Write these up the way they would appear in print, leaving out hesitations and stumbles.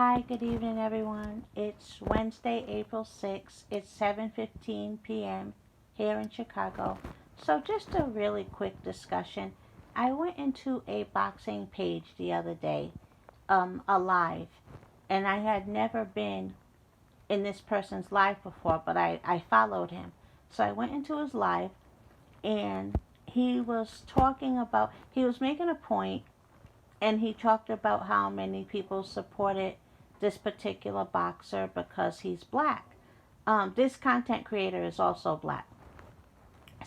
Hi, good evening, everyone. It's Wednesday, April 6th. It's 7:15 p.m. here in Chicago. So, just a really quick discussion. I went into a boxing page the other day, a live, and I had never been in this person's live before, but I followed him. So, I went into his live, and he was making a point, and he talked about how many people supported this particular boxer because he's black. This content creator is also black.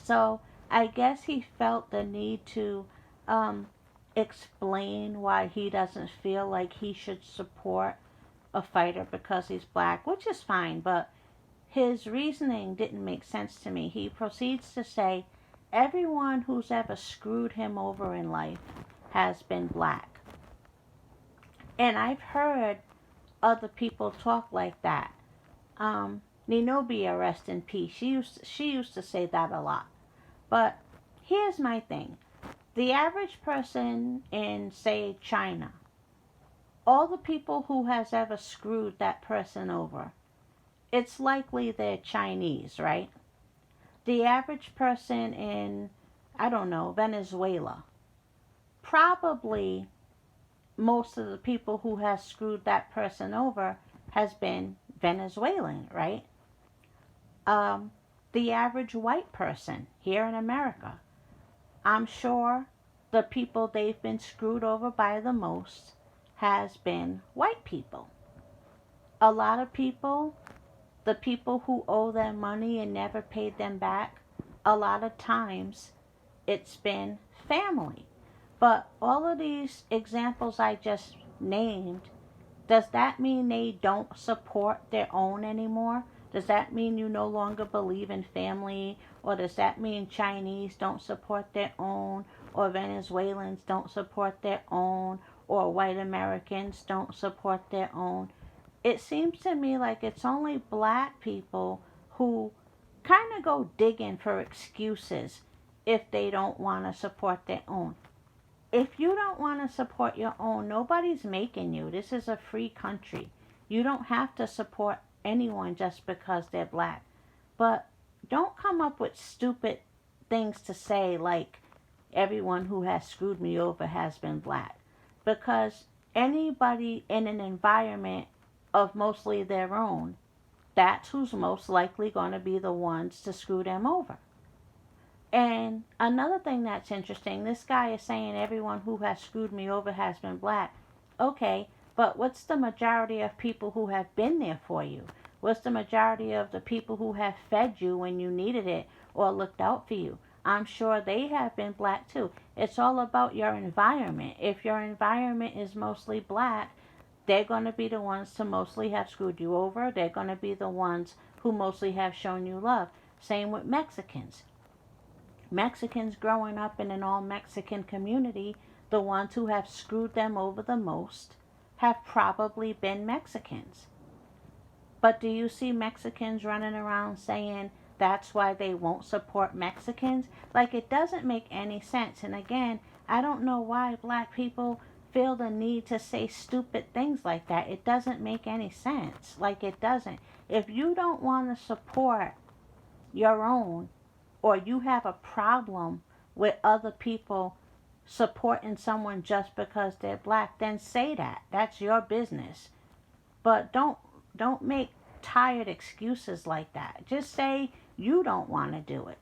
So I guess he felt the need to um, explain why he doesn't feel like he should support a fighter because he's black, which is fine, but his reasoning didn't make sense to me. He proceeds to say everyone who's ever screwed him over in life has been black. And I've heard other people talk like that. Ninobia, rest in peace. She used to say that a lot. But here's my thing: the average person in, say, China, all the people who has ever screwed that person over, it's likely they're Chinese, right? The average person in, I don't know, Venezuela, probably most of the people who has screwed that person over has been Venezuelan, right? Um, the average white person here in America, I'm sure the people they've been screwed over by the most has been white people. A lot of people, the people who owe them money and never paid them back, a lot of times it's been family. But all of these examples I just named, does that mean they don't support their own anymore? Does that mean you no longer believe in family? Or does that mean Chinese don't support their own? Or Venezuelans don't support their own? Or white Americans don't support their own? It seems to me like it's only black people who kind of go digging for excuses if they don't want to support their own. If you don't want to support your own, nobody's making you. This is a free country. You don't have to support anyone just because they're black. But don't come up with stupid things to say like everyone who has screwed me over has been black. Because anybody in an environment of mostly their own, that's who's most likely going to be the ones to screw them over. And another thing that's interesting, this guy is saying everyone who has screwed me over has been black. Okay, but what's the majority of people who have been there for you? What's the majority of the people who have fed you when you needed it or looked out for you? I'm sure they have been black too. It's all about your environment. If your environment is mostly black, they're going to be the ones to mostly have screwed you over. They're going to be the ones who mostly have shown you love. Same with Mexicans. Mexicans growing up in an all Mexican community, the ones who have screwed them over the most have probably been Mexicans. But do you see Mexicans running around saying that's why they won't support Mexicans? Like, it doesn't make any sense. And again, I don't know why black people feel the need to say stupid things like that. It doesn't make any sense. Like, it doesn't. If you don't want to support your own, or you have a problem with other people supporting someone just because they're black, then say that. That's your business. But don't make tired excuses like that. Just say you don't want to do it.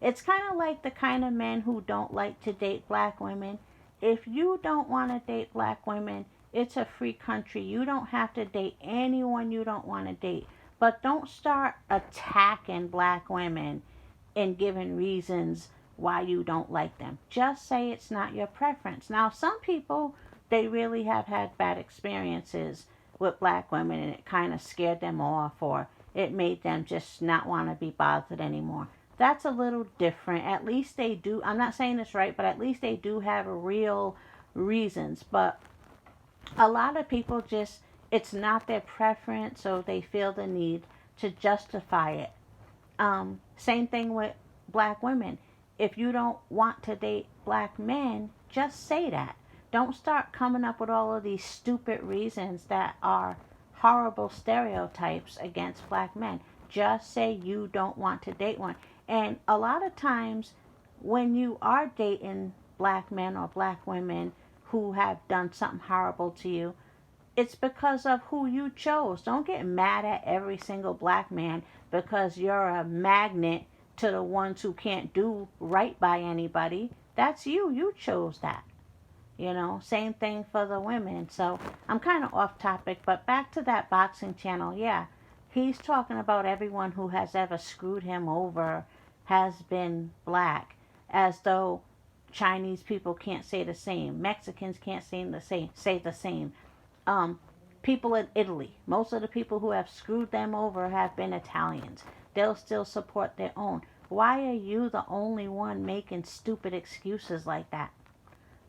It's kind of like the kind of men who don't like to date black women. If you don't want to date black women, it's a free country. You don't have to date anyone you don't want to date. But don't start attacking black women and giving reasons why you don't like them. Just say it's not your preference. Now, some people, they really have had bad experiences with black women and it kind of scared them off, or it made them just not want to be bothered anymore. That's a little different. At least they do, I'm not saying this right, but at least they do have real reasons. But a lot of people just, it's not their preference, so they feel the need to justify it. Same thing with black women. If you don't want to date black men, just say that. Don't start coming up with all of these stupid reasons that are horrible stereotypes against black men. Just say you don't want to date one. And a lot of times when you are dating black men or black women who have done something horrible to you, it's because of who you chose. Don't get mad at every single black man because you're a magnet to the ones who can't do right by anybody. That's you. You chose that. You know, same thing for the women. So I'm kind of off topic, but back to that boxing channel. Yeah, he's talking about everyone who has ever screwed him over has been black, as though Chinese people can't say the same, Mexicans can't say the same. Um, People in Italy, most of the people who have screwed them over have been Italians. They'll still support their own. Why are you the only one making stupid excuses like that?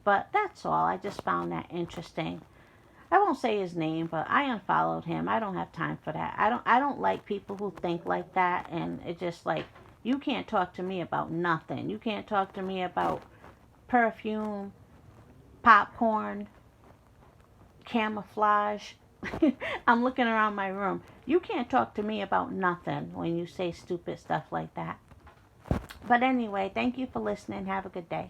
But that's all. I just found that interesting. I won't say his name, but I unfollowed him. I don't have time for that. I don't like people who think like that, and it's just like, you can't talk to me about nothing. You can't talk to me about perfume, popcorn, camouflage. I'm looking around my room. You can't talk to me about nothing when you say stupid stuff like that. But anyway, thank you for listening. Have a good day.